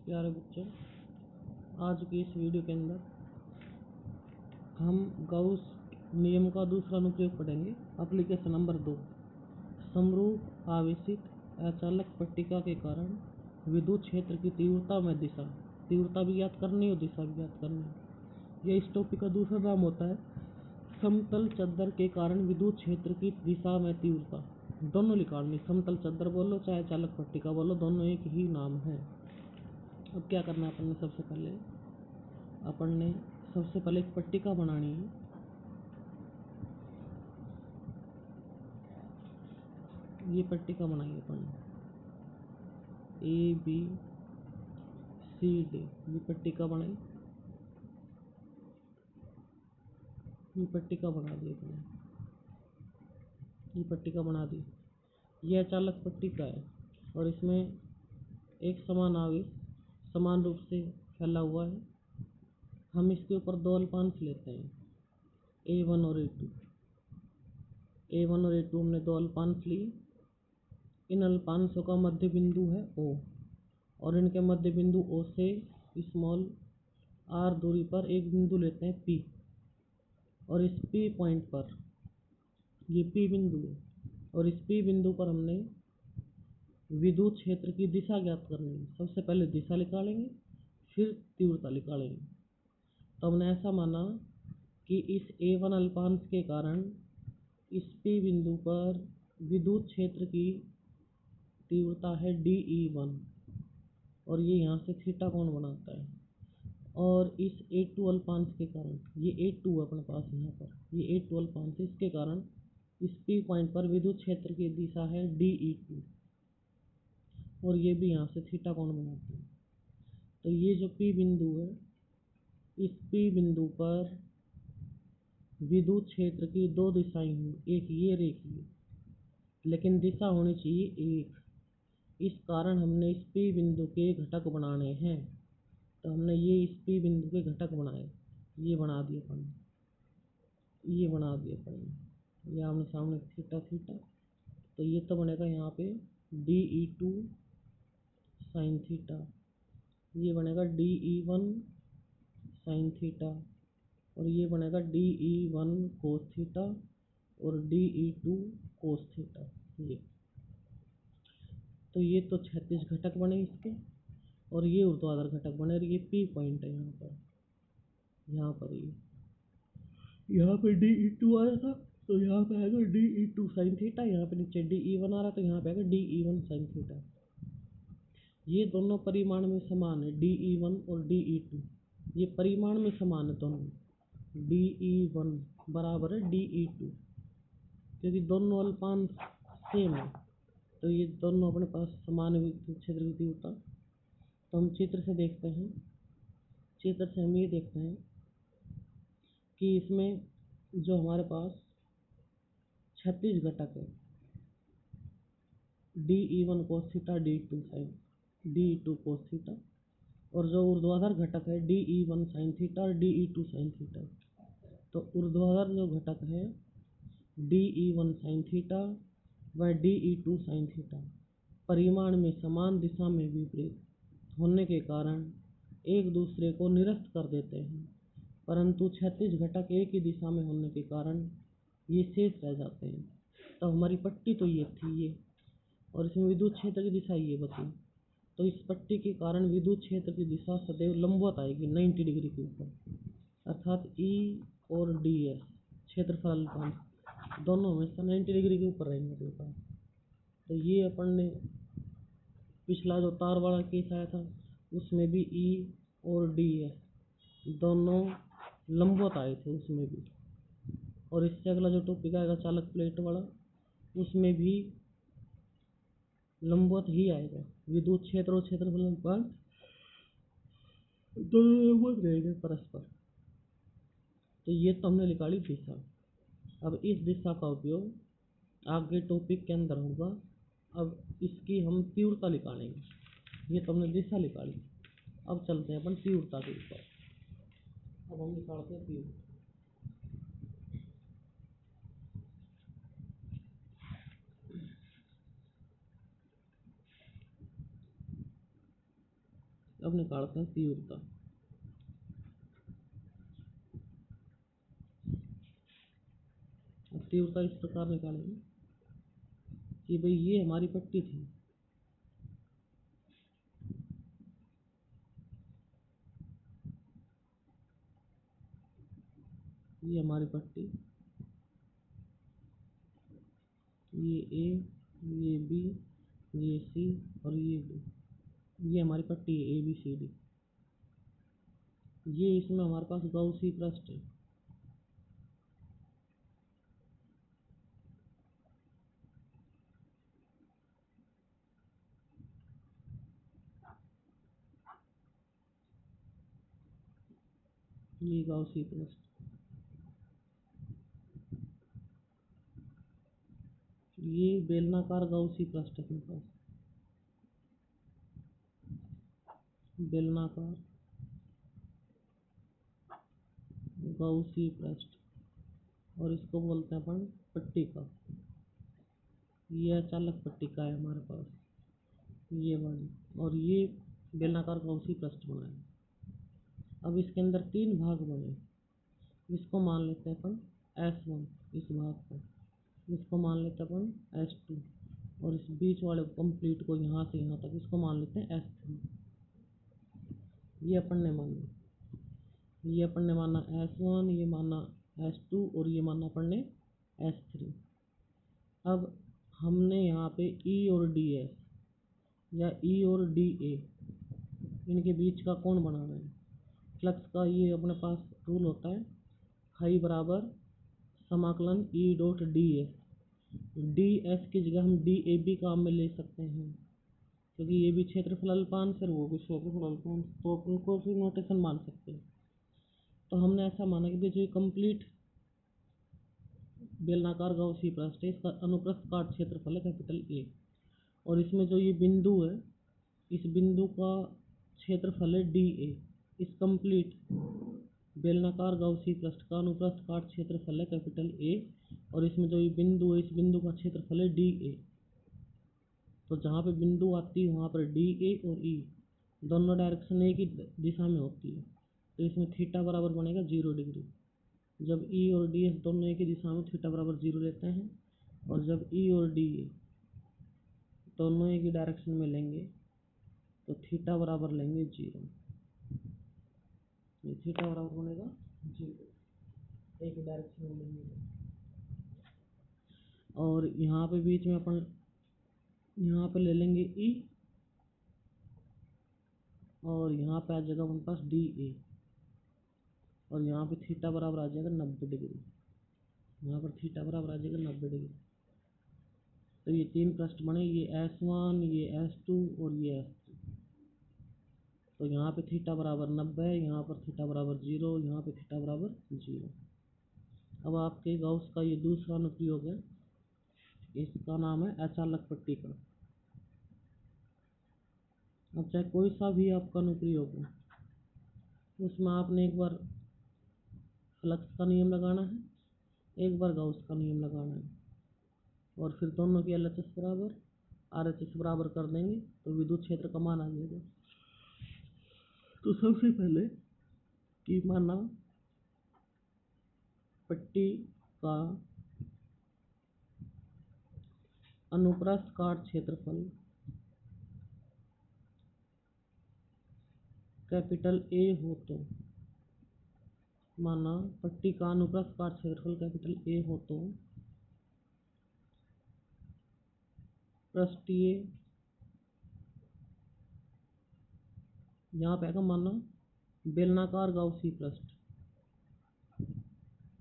प्यारे बच्चों, आज की इस वीडियो के अंदर हम गाउस नियम का दूसरा अनुप्रयोग पढ़ेंगे। Application number 2। समरूप आवेशित अचालक पट्टिका के कारण विद्युत क्षेत्र की तीव्रता में तीव्रता भी ज्ञात करनी और दिशा भी ज्ञात करनी। यह इस टॉपिक का दूसरा नाम होता है। समतल चद्दर के कारण विद्युत क्षेत्र की दिशा में तीव्रता दोनों निकालनी। समतल चद्दर बोलो चाहे चालक पट्टिका बोलो, दोनों एक ही नाम है। अब क्या करना है अपन ने? सबसे पहले एक पट्टिका बनानी है। ये पट्टिका बनाई अपन ABCD। ये पट्टिका बनाई, ये पट्टिका बना दी अपने। ये पट्टिका बना दी। यह चालक पट्टिका है और इसमें एक समान आवेश समान रूप से फैला हुआ है। हम इसके ऊपर दो अल्पांश लेते हैं, A1 और A2। A1 और A2 हमने दो अल्पांश लिए। इन अल्पांशों का मध्य बिंदु है O और इनके मध्य बिंदु O से स्मॉल r दूरी पर एक बिंदु लेते हैं P। और इस P पॉइंट पर, ये P बिंदु है और इस P बिंदु पर हमने विद्युत क्षेत्र की दिशा ज्ञात करनी है। सबसे पहले दिशा निकालेंगे, फिर तीव्रता निकालेंगे। तो हमने ऐसा माना कि इस A1 अल्पांश के कारण इस P बिंदु पर विद्युत क्षेत्र की तीव्रता है DE1 और ये यहाँ से थीटा कोण बनाता है। और इस A2 अल्पांश के कारण, ये A2 अपने पास यहाँ पर, ये A2 अल्पांश, इसके कारण इस P पॉइंट पर विद्युत क्षेत्र की दिशा है DE2 और ये भी यहाँ से थीटा कोण बनाते हैं। तो ये जो P बिंदु है, इस P बिंदु पर विद्युत क्षेत्र की दो दिशाएं हुई, एक ये और एक ये, लेकिन दिशा होनी चाहिए एक। इस कारण हमने इस P बिंदु के घटक बनाने हैं। तो हमने ये इस P बिंदु के घटक बनाए, ये बना दिए अपन, ये बना दिए अपन, ये आमने सामने थीटा थीटा। तो ये तो बनेगा यहाँ पे DE2 साइन थीटा, ये बनेगा DE1 साइन थीटा और ये बनेगा DE1 कोस थीटा और DE2 कोस थीटा। तो ये तो 36 घटक बने इसके और ये ऊर्ध्वाधर घटक बने। और ये P पॉइंट है यहाँ पर यहाँ पे DE2 आया था तो यहाँ पे आएगा DE2 साइन थीटा। यहाँ पे नीचे DE1 आ रहा तो यहाँ पे आएगा DE1 साइन थीटा। ये दोनों परिमाण में समान है, DE1 और DE2 ये परिमाण में समान है दोनों। DE1 बराबर है DE2 क्योंकि दोनों अल्पांश सेम है, तो ये दोनों अपने पास समान विद्युत क्षेत्र की तीव्रता। तो हम चित्र से देखते हैं, चित्र से हम ये देखते हैं कि इसमें जो हमारे पास 36 घटक है, DE1 cos theta, DE2 sine, DE2 cos theta, और जो ऊर्ध्वाधर घटक है DE1 साइन थीटा और DE2 साइन थीटा। तो ऊर्ध्वाधर जो घटक है DE1 साइन थीटा व DE2 साइन थीटा परिमाण में समान, दिशा में विपरीत होने के कारण एक दूसरे को निरस्त कर देते हैं, परंतु 36 घटक एक ही दिशा में होने के कारण ये शेष रह जाते हैं। तो हमारी पट्टी तो ये थी ये, और इसमें विद्युत क्षेत्र की दिशा ये बची। तो इस पट्टी के कारण विद्युत क्षेत्र की दिशा सदैव लंबवत आएगी 90 डिग्री के ऊपर, अर्थात E और DS क्षेत्रफल अल्पांश दोनों हमेशा 90 डिग्री के ऊपर रहेंगे अपने पास। तो ये अपन ने पिछला जो तार वाला केस आया था उसमें भी E और DS दोनों लंबवत आए थे उसमें भी। और इससे अगला जो टॉपिक आएगा चालक प्लेट वाला, उसमें भी लंबवत ही आएगा। विद्युत क्षेत्र और क्षेत्रफल अनुपात दोनों लंबवत रहेंगे परस्पर। तो ये तो हमने निकाली दिशा। अब इस दिशा का उपयोग आगे टॉपिक के अंदर होगा। अब इसकी हम तीव्रता निकालेंगे। ये तो हमने दिशा निकाली, अब चलते हैं अपन तीव्रता के ऊपर। अब हम निकालते हैं तीव्रता। अब निकालते हैं तीव्रता। अब तीव्रता इस प्रकार निकालेंगे कि भाई ये हमारी पट्टी थी, ये हमारी पट्टी, ये ए, ये बी, ये सी और ये डी, ये हमारी पट्टी है ए बी सी डी। ये इसमें हमारे पास गॉसी पृष्ठ है। ये गॉसी पृष्ठ, ये बेलनाकार गॉसी पृष्ठ अपने पास, बेलनाकार गॉसी पृष्ठ, और इसको बोलते हैं अपन पट्टिका। ये अचालक पट्टिका है हमारे पास, ये वाली, और ये बेलनाकार गॉसी पृष्ठ बना है। अब इसके अंदर 3 भाग बने, इसको मान लेते हैं अपन S1, इस भाग को, इसको मान लेते हैं अपन S2, और इस बीच वाले कंप्लीट को यहाँ से यहाँ तक इसको मान लेते हैं S3। ये अपन ने माना, ये अपन ने माना S1, ये माना S2 और ये माना अपन ने S3। अब हमने यहाँ पे E और DS या E और DA इनके बीच का कोण बनाना है। फ्लक्स का ये अपने पास रूल होता है, फाई बराबर समाकलन E डॉट DS। DS की जगह हम DAB काम में ले सकते हैं, क्योंकि ये भी क्षेत्रफल अल्पांश है, वो भी क्षेत्रफल अल्पांश, तो अपन को भी नोटेशन मान सकते हैं। तो हमने ऐसा माना कि जो कंप्लीट बेलनाकार गॉसी पृष्ठ है, इसका अनुप्रस्थ काट क्षेत्रफल है कैपिटल A, और इसमें जो ये बिंदु है, इस बिंदु का क्षेत्रफल है DA। इस कंप्लीट बेलनाकार गॉसी पृष्ठ का अनुप्रस्थ काट क्षेत्रफल है कैपिटल A, और इसमें जो ये बिंदु है, इस बिंदु का क्षेत्रफल है DA। तो जहाँ पे बिंदु आती है वहाँ पर DA और E दोनों डायरेक्शन एक ही दिशा में होती है, तो इसमें थीटा बराबर बनेगा 0 डिग्री। जब E और DS दोनों एक ही दिशा में थीटा बराबर 0 लेते हैं, और जब E और DA दोनों एक ही डायरेक्शन में लेंगे तो थीटा बराबर लेंगे 0। ये थीटा बराबर बनेगा 0, एक ही डायरेक्शन में लेंगे। और यहाँ पे बीच में अपन यहाँ पे ले लेंगे E, और यहाँ पे आ जाएगा हमारे पास DA, और यहाँ पे थीटा बराबर आ जाएगा 90 डिग्री। यहाँ पर थीटा बराबर आ जाएगा 90 डिग्री। तो ये 3 पृष्ठ बने, ये S1, ये S2 और ये S3। तो यहाँ पे थीटा बराबर 90 है, यहाँ पर थीटा बराबर 0, यहाँ पे थीटा बराबर 0। अब आपके गॉस का ये दूसरा अनुप्रयोग है, इसका नाम है अचालक पट्टिका। अब चाहे कोई सा भी आपका अनुप्रयोग हो, उसमें आपने एक बार फ्लक्स का नियम लगाना है, एक बार गॉस का नियम लगाना है, और फिर दोनों की LHS बराबर RHS बराबर कर देंगे तो विद्युत क्षेत्र का मान आ जाएगा। तो सबसे पहले कि माना पट्टी का अनुप्रस्थ काट क्षेत्रफल कैपिटल A हो, तो माना पट्टी का अनुप्रस्थ काट क्षेत्रफल कैपिटल A हो तो पृष्ठीय, यहाँ पे आएगा माना बेलनाकार गॉसी पृष्ठ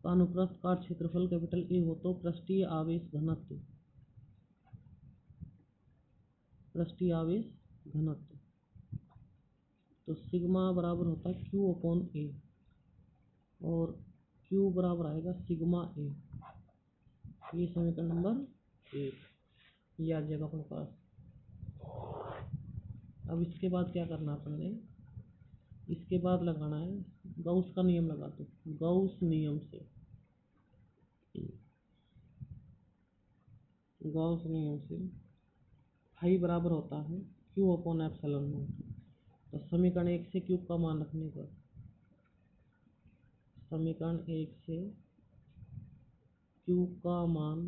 का अनुप्रस्थ काट क्षेत्रफल कैपिटल A हो तो पृष्ठीय आवेश घनत्व, पृष्ठीय आवेश घनत्व, तो सिग्मा बराबर होता है Q अपॉन A, और Q बराबर आएगा सिग्मा A। ये समीकरण नंबर 1, ये आ जाएगा अपने पास। अब इसके बाद क्या करना है अपन ने, इसके बाद लगाना है गॉस का नियम लगा दो। गॉस नियम से, गॉस नियम से फाई बराबर होता है Q अपॉन एप्सिलॉन नॉट। तो समीकरण 1 से क्यूब का मान रखने पर, समीकरण 1 से क्यूब का मान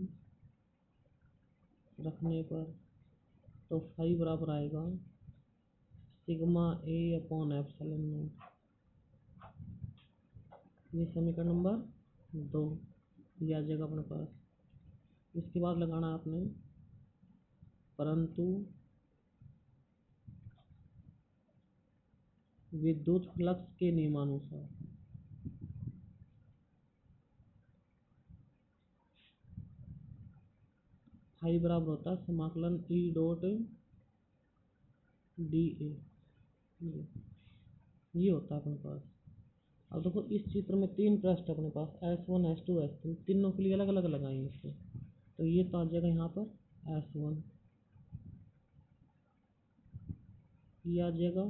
रखने पर तो फाई बराबर आएगा sigma A upon epsilon not. ये समीकरण नंबर 2 ये आ जाएगा अपने पास। इसके बाद लगाना आपने परंतु विद्युत फ्लक्स के नियमानुसार, फाई बराबर होता है समाकलन ई डॉट डी ए, ये होता है अपने पास। अब देखो इस चित्र में 3 पृष्ठ अपने पास S1 S2 S3, तीनों के लिए अलग अलग लगाएंगे इसको। तो ये तो आ जाएगा यहाँ पर S1, ये आ जाएगा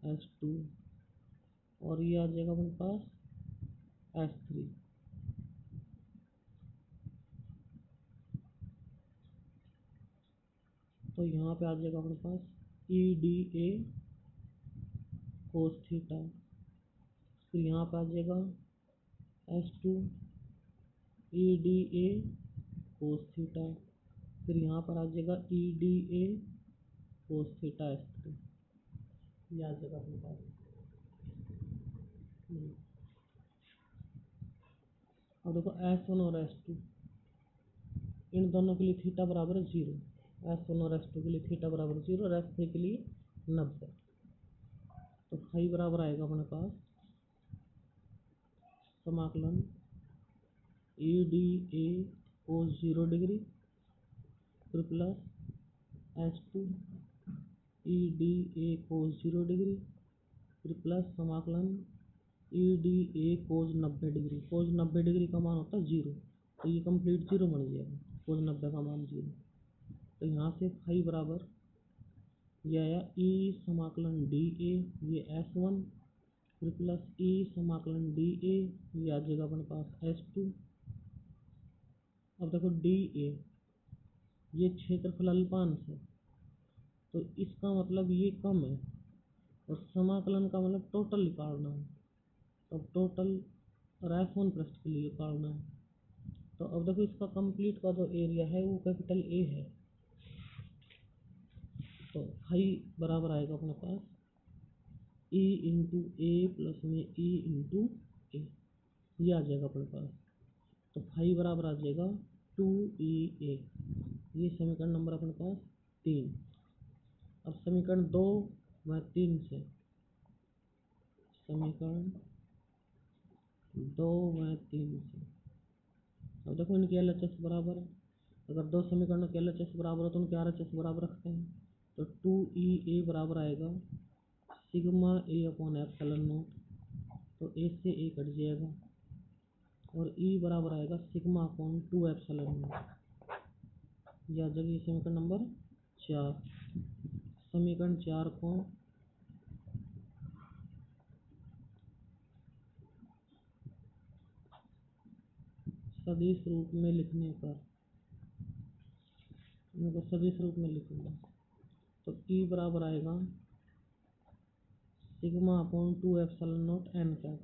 S2 और ये आ जाएगा अपने पास S3। तो यहाँ पे आ जाएगा अपने पास ई डी ए कोस थीटा, फिर यहाँ पे आ जाएगा S2 E D A cos theta, फिर यहाँ पर आ जाएगा ई D A cos theta S3, ये आ जाएगा अपने पास। अब देखो S1 और S2 इन दोनों के लिए थीटा बराबर 0, S1 और S2 के लिए थीटा बराबर 0 और S3 के लिए 90। तो फाई बराबर आएगा अपने पास समाकलन E D A cos 0 degree फिर plus S2 E D A cos 0 degree फिर प्लस समाकलन E D A cos 90 degree. Cos 90 degree का मान होता है 0, तो ये कंप्लीट 0 बन जाएगा, कोस 90 का मान 0। तो यहाँ से फाई बराबर ये आया ई समाकलन डी ए, ये S1 फिर प्लस ई समाकलन डी ए, ये आ जाएगा अपने पास S2। अब देखो डी ए ये क्षेत्रफल अल्पांश है, तो इसका मतलब ये कम है और समाकलन का मतलब टोटल निकालना है। तो अब टोटल और S1 पृष्ठ के लिए निकालना है। तो अब देखो इसका कंप्लीट का जो एरिया है वो कैपिटल ए है, तो फाई बराबर आएगा अपने पास ई इंटू ए प्लस में ई इंटू ए, ये आ जाएगा अपने पास। तो फाई बराबर आ जाएगा 2EA। ये समीकरण नंबर अपने पास 3। अब समीकरण 2 व 3 से, समीकरण 2 व 3 से अब देखो इनके LHS बराबर है। अगर दो समीकरणों के LHS बराबर हो तो उनके RHS बराबर रखते हैं। तो 2EA बराबर आएगा sigma A upon epsilon not, तो ए से ए कट जाएगा और ई बराबर आएगा सिग्मा अपॉन 2 एप्सिलॉन नॉट, यह आ जाएगी समीकरण नंबर 4। समीकरण 4 को सदिश रूप में लिखने पर, इनको सदिश रूप में लिखूंगा तो ई बराबर आएगा sigma upon 2 epsilon not an cap,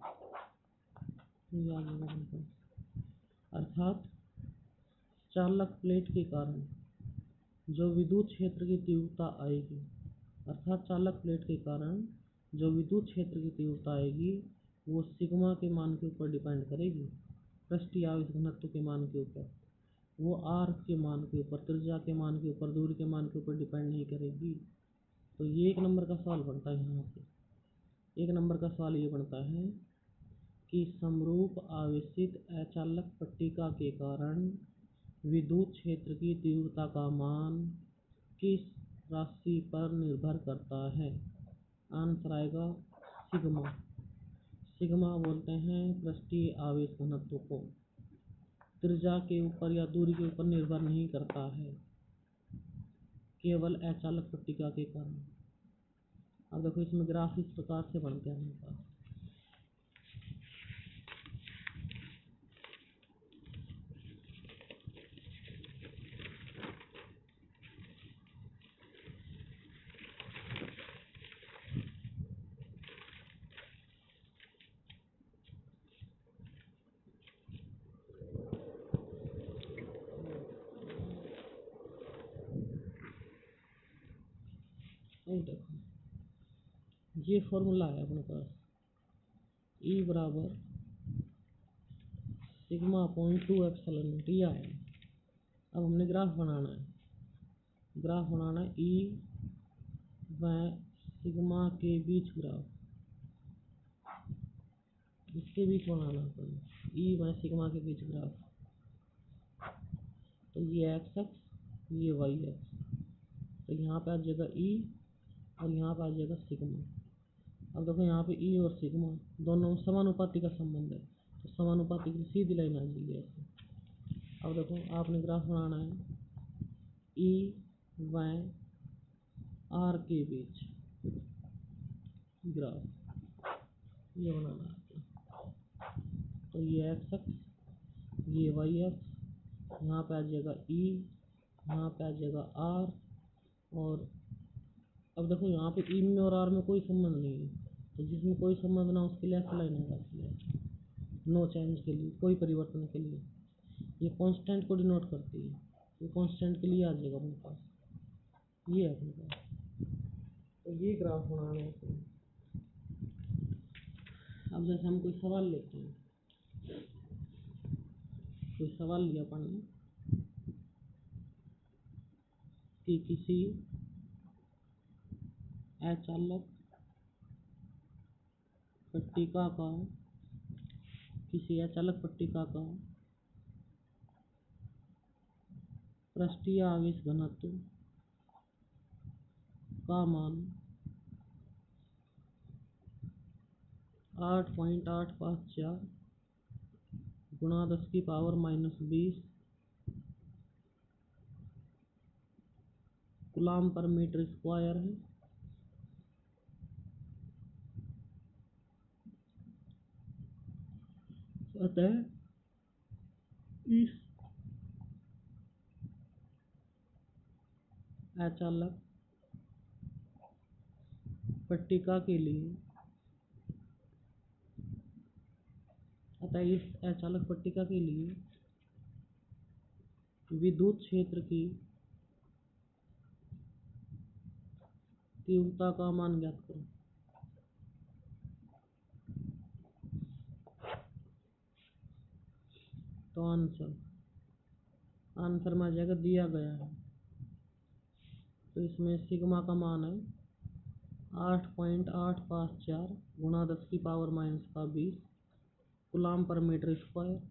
अर्थात चालक प्लेट के कारण जो विद्युत क्षेत्र की तीव्रता आएगी, अर्थात चालक प्लेट के कारण जो विद्युत क्षेत्र की तीव्रता आएगी वो सिग्मा के मान के ऊपर डिपेंड करेगी, पृष्ठीय आवेश घनत्व के मान के ऊपर। वो आर के मान के ऊपर, त्रिज्या के मान के ऊपर, दूरी के मान के ऊपर डिपेंड नहीं करेगी। तो ये 1 नंबर का सवाल बनता है। यहाँ से 1 नंबर का सवाल ये बनता है कि समरूप आवेशित अचालक पट्टिका के कारण विद्युत क्षेत्र की तीव्रता का मान किस राशि पर निर्भर करता है। आंसर आएगा सिग्मा। सिग्मा बोलते हैं पृष्ठीय आवेश घनत्व को, त्रिज्या के ऊपर या दूरी के ऊपर निर्भर नहीं करता है, केवल अचालक पट्टिका के कारण। अब देखो इसमें ग्राफ इस प्रकार से बनते हैं हमारे पास। ये फॉर्मूला है अपने पास, ई बराबर सिग्मा अपॉन 2 एप्सिलॉन नॉट, ये आया। अब हमने ग्राफ बनाना है, ई व सिग्मा के बीच ग्राफ, इसके बीच बनाना है ई व सिग्मा के बीच ग्राफ। तो ये एक्स एक्स, ये वाई एक्स, तो यहाँ पे आ जाएगा ई और यहाँ पे आ जाएगा सिग्मा। अब देखो यहाँ पे ई और सिग्मा दोनों समानुपाती का संबंध है, तो समानुपाती की सीधी लाइन आ जाएगी ऐसे। अब देखो आपने ग्राफ बनाना है ई व आर के बीच ग्राफ, ये बनाना है। तो ये एक्स एक्स, ये वाई एक्स, यहाँ पे आ जाएगा ई, यहाँ पे आ जाएगा आर। और अब देखो यहाँ पे ई में और आर में कोई संबंध नहीं है, तो जिसमें कोई संबंध ना उसके लिए ऐसा लाइन होगा, नो चेंज के लिए, कोई परिवर्तन के लिए। ये कांस्टेंट को डिनोट करती है, ये कांस्टेंट के लिए आ जाएगा अपने पास, ये है अपने पास। तो ये ग्राफ बनाना है। अब जैसे हम कोई सवाल लेते हैं, कोई सवाल लिया अपन ने कि किसी अचालक पट्टिका का, किसी अचालक पट्टिका का पृष्ठीय आवेश घनत्व का मान 8.854 गुणा 10⁻⁻20 कूलाम पर मीटर स्क्वायर है। अतः इस अचालक पट्टिका के लिए, विद्युत क्षेत्र की तीव्रता का मान ज्ञात करो। तो आंसर में आ जाएगा, दिया गया है। तो इसमें सिग्मा का मान है 8.854 गुणा 10⁻⁻20 कूलाम पर मीटर स्क्वायर,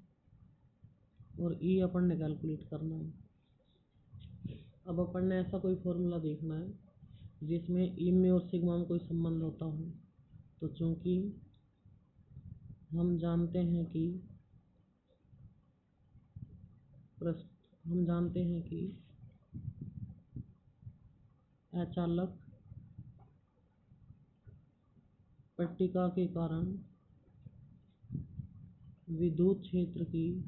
और ई अपन ने कैलकुलेट करना है। अब अपन ने ऐसा कोई फॉर्मूला देखना है जिसमें ई में और सिग्मा में कोई संबंध होता हो। तो चूंकि हम जानते हैं कि अचालक पट्टिका के कारण विद्युत क्षेत्र की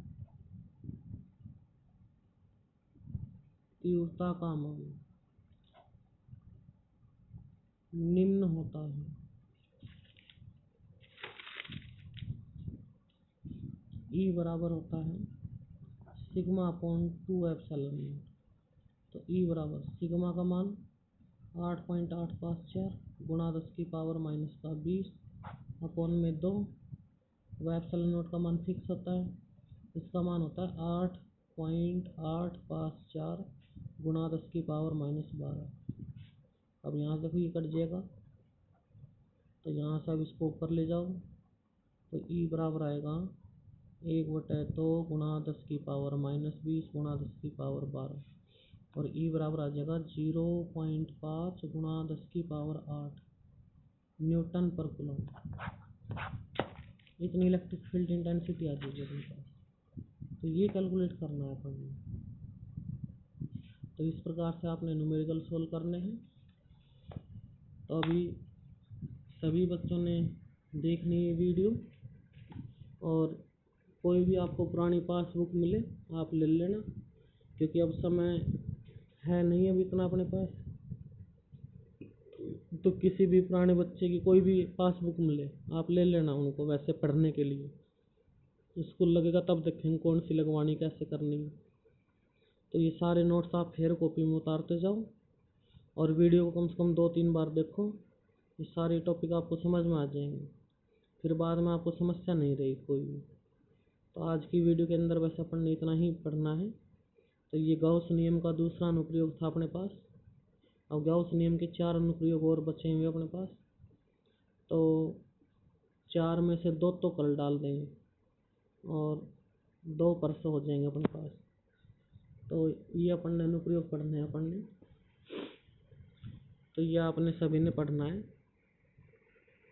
तीव्रता का मान निम्न होता है। ई बराबर होता है सिग्मा अपॉन 2 एप्सिलॉन नॉट। तो ई बराबर सिग्मा का मान 8.854 गुणा 10⁻⁻20 अपॉन में 2, वह एप्सिलॉन नॉट का मान फिक्स होता है, इसका मान होता है 8.854 गुणा 10⁻⁻12। अब यहाँ से देखो ये कट जाएगा, तो यहाँ से अब इसको ऊपर ले जाओ, तो ई बराबर आएगा 1/2 गुणा 10⁻⁻20 गुणा 10⁻12, और ई बराबर आ जाएगा 0.5 गुणा 10⁻8 न्यूटन पर कूलम। इतनी इलेक्ट्रिक फील्ड इंटेंसिटी आ जाएगी अपने पास। तो ये कैलकुलेट करना है अपन ने। तो इस प्रकार से आपने न्यूमेरिकल सोल्व करने हैं। तो अभी सभी बच्चों ने देखनी है वीडियो, और कोई भी आपको पुरानी पासबुक मिले आप ले लेना, क्योंकि अब समय है नहीं अब इतना अपने पास। तो किसी भी पुराने बच्चे की कोई भी पासबुक मिले आप ले लेना उनको, वैसे पढ़ने के लिए। स्कूल लगेगा तब देखेंगे कौन सी लगवानी, कैसे करनी है। तो ये सारे नोट्स आप फेयर कॉपी में उतारते जाओ, और वीडियो को कम से कम 2-3 बार देखो, ये सारे टॉपिक आपको समझ में आ जाएंगे, फिर बाद में आपको समस्या नहीं रही कोई भी। तो आज की वीडियो के अंदर बस अपन ने इतना ही पढ़ना है। तो ये गाउस नियम का दूसरा अनुप्रयोग था अपने पास। अब गाउस नियम के 4 अनुप्रयोग और बचे हुए अपने पास, तो 4 में से 2 तो कल डाल देंगे और 2 परसों हो जाएंगे अपने पास। तो ये अपन ने अनुप्रयोग पढ़ने हैं अपन ने, तो ये आपने सभी ने पढ़ना है।